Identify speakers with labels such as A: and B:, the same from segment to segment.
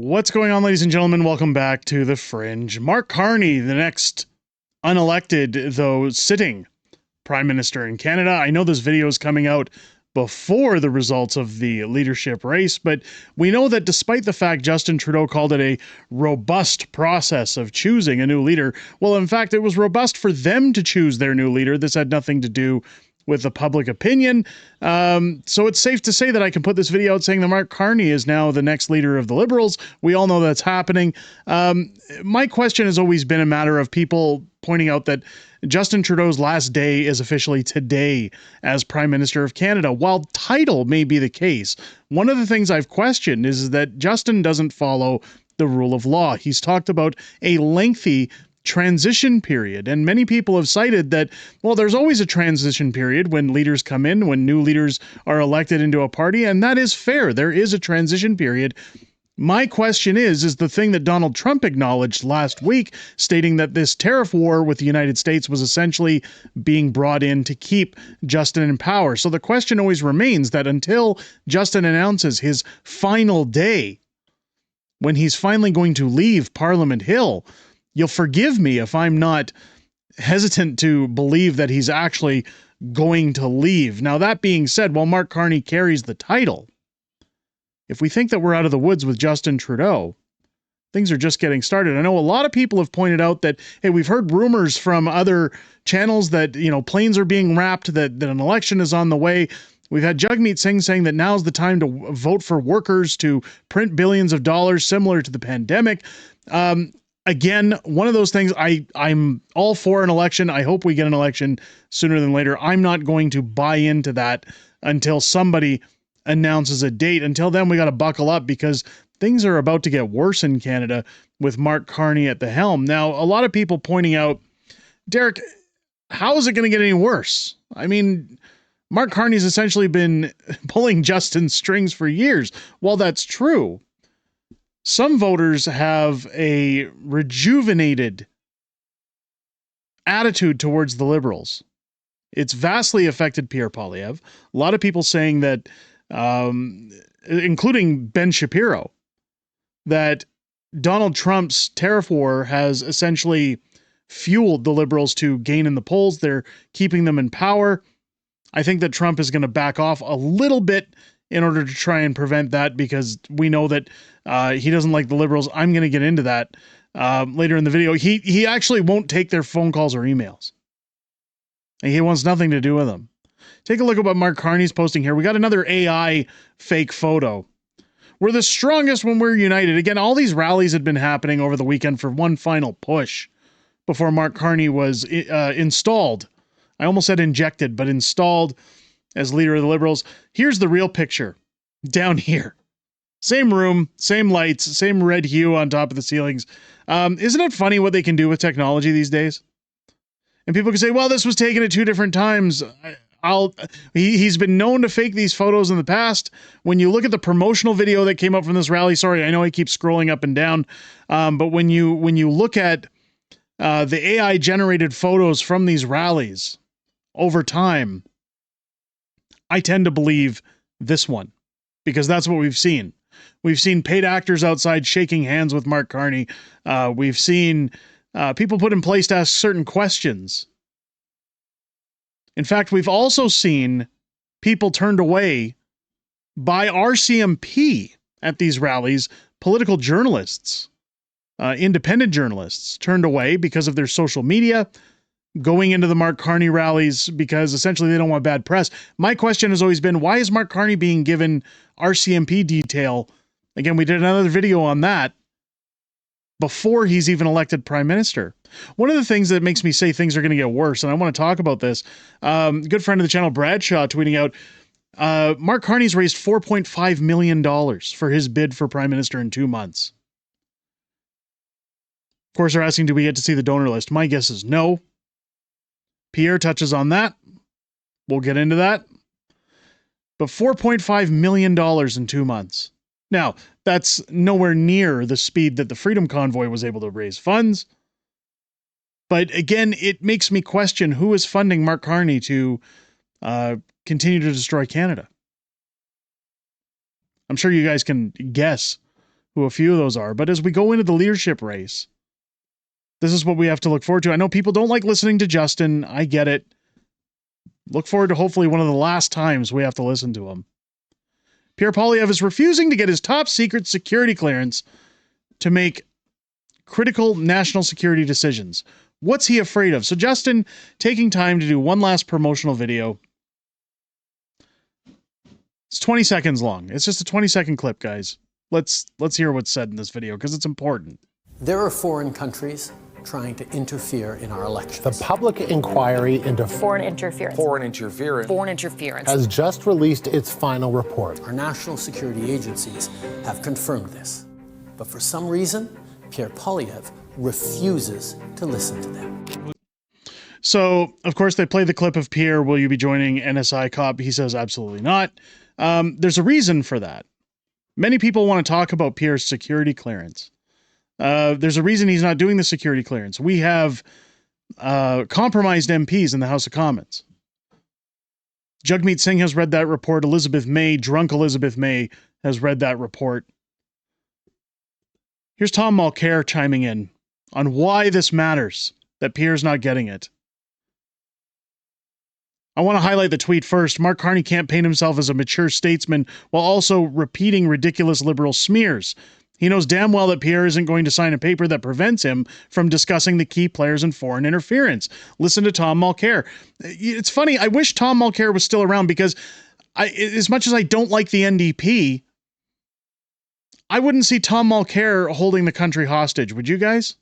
A: What's going on, ladies and gentlemen? Welcome back to the Fringe. Mark Carney, the next unelected, though sitting Prime Minister in Canada. I know this video is coming out before the results of the leadership race, but we know that despite the fact Justin Trudeau called it a robust process of choosing a new leader, well, in fact, it was robust for them to choose their new leader. This had nothing to do with the public opinion. So it's safe to say that I can put this video out saying that Mark Carney is now the next leader of the Liberals. We all know that's happening. My question has always been a matter of people pointing out that Justin Trudeau's last day is officially today as Prime Minister of Canada. While title may be the case, one of the things I've questioned is that Justin doesn't follow the rule of law. He's talked about a lengthy transition period, and many people have cited that, well, there's always a transition period when leaders come in, when new leaders are elected into a party, and that is fair. There is a transition period. My question is the thing that Donald Trump acknowledged last week, stating that this tariff war with the United States was essentially being brought in to keep Justin in power. So the question always remains that until Justin announces his final day, when he's finally going to leave Parliament Hill, you'll forgive me if I'm not hesitant to believe that he's actually going to leave. Now, that being said, while Mark Carney carries the title, if we think that we're out of the woods with Justin Trudeau, things are just getting started. I know a lot of people have pointed out that, hey, we've heard rumors from other channels that, planes are being wrapped, that an election is on the way. We've had Jagmeet Singh saying that now's the time to vote for workers to print billions of dollars, similar to the pandemic. Again, one of those things, I'm all for an election. I hope we get an election sooner than later. I'm not going to buy into that until somebody announces a date. Until then, we got to buckle up because things are about to get worse in Canada with Mark Carney at the helm. Now, a lot of people pointing out, Derek, how is it going to get any worse? I mean, Mark Carney's essentially been pulling Justin's strings for years. While that's true, some voters have a rejuvenated attitude towards the Liberals. It's vastly affected Pierre. A lot of people saying that, including Ben Shapiro, that Donald Trump's tariff war has essentially fueled the Liberals to gain in the polls. They're keeping them in power. I think that Trump is going to back off a little bit in order to try and prevent that, because we know that he doesn't like the Liberals. I'm going to get into that later in the video. He actually won't take their phone calls or emails. He wants nothing to do with them. Take a look at what Mark Carney's posting here. We got another AI fake photo. We're the strongest when we're united. Again, all these rallies had been happening over the weekend for one final push before Mark Carney was installed. I almost said injected, but installed as leader of the Liberals. Here's the real picture down here. Same room, same lights, same red hue on top of the ceilings. Isn't it funny what they can do with technology these days? And people can say, well, this was taken at two different times. He's been known to fake these photos in the past. When you look at the promotional video that came up from this rally, sorry, I know I keep scrolling up and down, but when you look at the AI generated photos from these rallies over time, I tend to believe this one, because that's what we've seen. We've seen paid actors outside shaking hands with Mark Carney. We've seen people put in place to ask certain questions. In fact, we've also seen people turned away by RCMP at these rallies, political journalists, independent journalists turned away because of their social media, going into the Mark Carney rallies because essentially they don't want bad press. My question has always been, why is Mark Carney being given RCMP detail? Again, we did another video on that before he's even elected prime minister. One of the things that makes me say things are going to get worse, and I want to talk about this, good friend of the channel, Bradshaw, tweeting out, Mark Carney's raised $4.5 million for his bid for prime minister in 2 months. Of course, they're asking, do we get to see the donor list? My guess is no. Pierre touches on that. We'll get into that. But $4.5 million in 2 months. Now, that's nowhere near the speed that the Freedom Convoy was able to raise funds. But again, it makes me question who is funding Mark Carney to continue to destroy Canada. I'm sure you guys can guess who a few of those are. But as we go into the leadership race, this is what we have to look forward to. I know people don't like listening to Justin. I get it. Look forward to hopefully one of the last times we have to listen to him. Pierre Poilievre is refusing to get his top secret security clearance to make critical national security decisions. What's he afraid of? So Justin taking time to do one last promotional video. It's 20 seconds long. It's just a 20-second clip, guys. Let's hear what's said in this video because it's important.
B: There are foreign countries trying to interfere in our elections.
C: The public inquiry into
D: foreign interference
C: has just released its final report.
B: Our national security agencies have confirmed this. But for some reason, Pierre Poilievre refuses to listen to them.
A: So, of course, they play the clip of Pierre, will you be joining NSI COP? He says absolutely not. There's a reason for that. Many people want to talk about Pierre's security clearance. There's a reason he's not doing the security clearance. We have compromised MPs in the House of Commons. Jagmeet Singh has read that report. Elizabeth May, drunk Elizabeth May, has read that report. Here's Tom Mulcair chiming in on why this matters, that Pierre's not getting it. I want to highlight the tweet first. Mark Carney can't paint himself as a mature statesman while also repeating ridiculous liberal smears. He knows damn well that Pierre isn't going to sign a paper that prevents him from discussing the key players in foreign interference. Listen to Tom Mulcair. It's funny. I wish Tom Mulcair was still around because as much as I don't like the NDP, I wouldn't see Tom Mulcair holding the country hostage. Would you guys?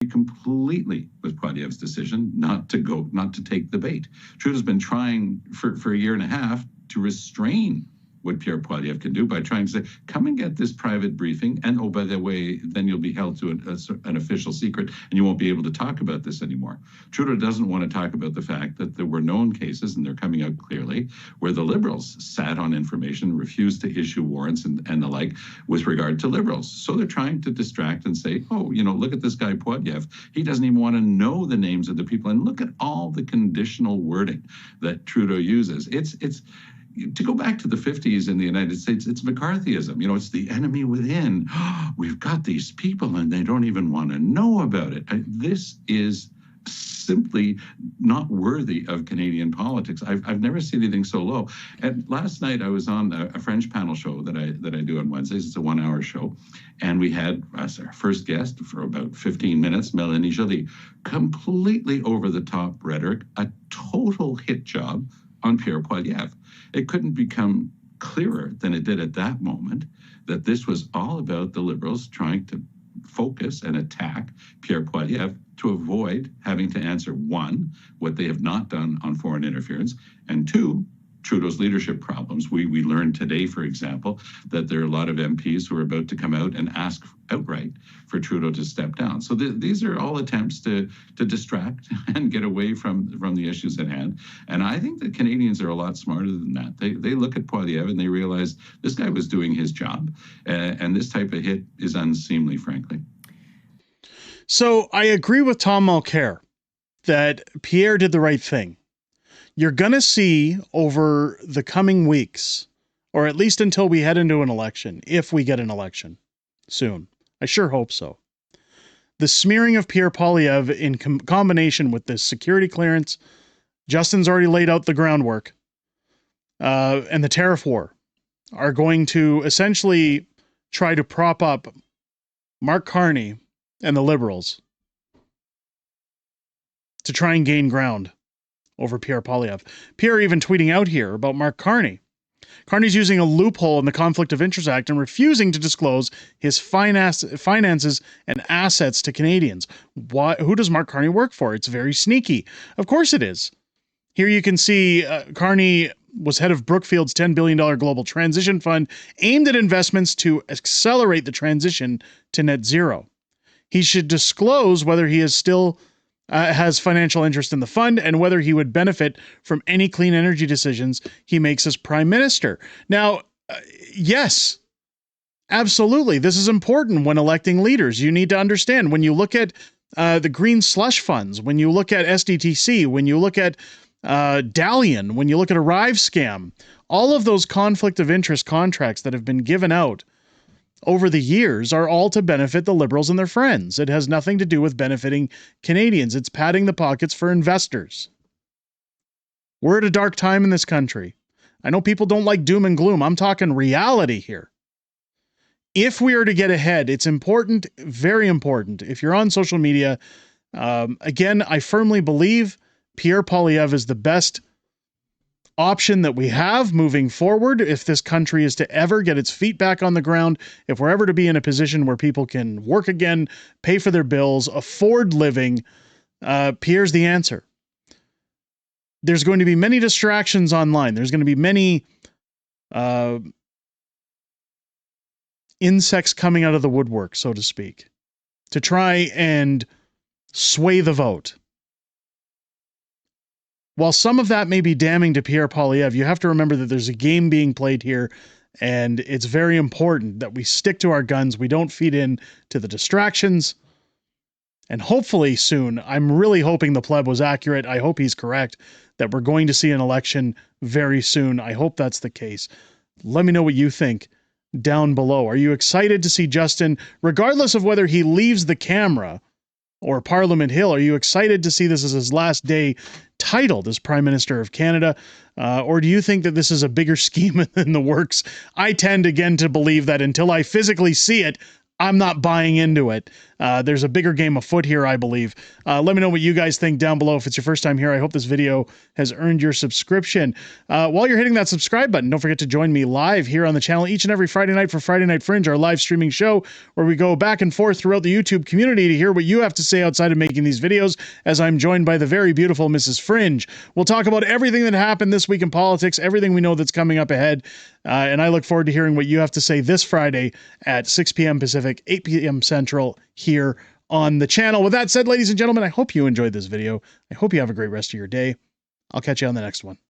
E: Completely with Poilievre's decision not to take the bait. Trudeau's been trying for a year and a half to restrain what Pierre Poilievre can do by trying to say, come and get this private briefing, and oh, by the way, then you'll be held to an official secret, and you won't be able to talk about this anymore. Trudeau doesn't want to talk about the fact that there were known cases, and they're coming out clearly, where the Liberals sat on information, refused to issue warrants and the like with regard to Liberals. So they're trying to distract and say, oh, look at this guy Poilievre. He doesn't even want to know the names of the people, and look at all the conditional wording that Trudeau uses. It's to go back to the 50s in the United States, it's McCarthyism. It's the enemy within. We've got these people and they don't even want to know about it. This is simply not worthy of Canadian politics. I've never seen anything so low. And last night I was on a French panel show that I do on Wednesdays. It's a 1-hour show. And we had as our first guest for about 15 minutes, Mélanie Joly, completely over the top rhetoric, a total hit job on Pierre Poilievre. It couldn't become clearer than it did at that moment that this was all about the Liberals trying to focus and attack Pierre Poilievre to avoid having to answer, one, what they have not done on foreign interference, and two, Trudeau's leadership problems. We learned today, for example, that there are a lot of MPs who are about to come out and ask outright for Trudeau to step down. So these are all attempts to distract and get away from the issues at hand. And I think that Canadians are a lot smarter than that. They look at Poilievre and they realize this guy was doing his job, and this type of hit is unseemly, frankly.
A: So I agree with Tom Mulcair that Pierre did the right thing. You're going to see over the coming weeks, or at least until we head into an election, if we get an election soon. I sure hope so. The smearing of Pierre Poilievre in combination with this security clearance, Justin's already laid out the groundwork, and the tariff war are going to essentially try to prop up Mark Carney and the Liberals to try and gain ground over Pierre Poilievre. Pierre even tweeting out here about Mark Carney. Carney's using a loophole in the Conflict of Interest Act and refusing to disclose his finances and assets to Canadians. Who does Mark Carney work for? It's very sneaky. Of course it is. Here you can see Carney was head of Brookfield's $10 billion global transition fund aimed at investments to accelerate the transition to net zero. He should disclose whether he is still has financial interest in the fund and whether he would benefit from any clean energy decisions he makes as prime minister. Now, yes, absolutely. This is important when electing leaders. You need to understand when you look at the green slush funds, when you look at SDTC, when you look at Dalian, when you look at Arrive Scam, all of those conflict of interest contracts that have been given out over the years are all to benefit the Liberals and their friends. It has nothing to do with benefiting Canadians. It's padding the pockets for investors. We're at a dark time in this country. I know people don't like doom and gloom. I'm talking reality here. If we are to get ahead, it's important, very important. If you're on social media, again, I firmly believe Pierre Poilievre is the best option that we have moving forward. If this country is to ever get its feet back on the ground, if we're ever to be in a position where people can work again, pay for their bills, afford living, Pierre's the answer. There's going to be many distractions online. There's going to be many insects coming out of the woodwork, so to speak, to try and sway the vote. While some of that may be damning to Pierre Poilievre, you have to remember that there's a game being played here, and it's very important that we stick to our guns. We don't feed in to the distractions. And hopefully soon, I'm really hoping the pleb was accurate. I hope he's correct, that we're going to see an election very soon. I hope that's the case. Let me know what you think down below. Are you excited to see Justin, regardless of whether he leaves the camera or Parliament Hill, are you excited to see this as his last day titled as Prime Minister of Canada? Or do you think that this is a bigger scheme in the works? I tend again to believe that until I physically see it, I'm not buying into it. There's a bigger game afoot here, I believe. Let me know what you guys think down below. If it's your first time here, I hope this video has earned your subscription. While you're hitting that subscribe button, don't forget to join me live here on the channel each and every Friday night for Friday Night Fringe, our live streaming show where we go back and forth throughout the YouTube community to hear what you have to say outside of making these videos, as I'm joined by the very beautiful Mrs. Fringe. We'll talk about everything that happened this week in politics, everything we know that's coming up ahead, and I look forward to hearing what you have to say this Friday at 6 p.m. Pacific, 8 p.m. Central here on the channel. With that said, ladies and gentlemen, I hope you enjoyed this video. I hope you have a great rest of your day. I'll catch you on the next one.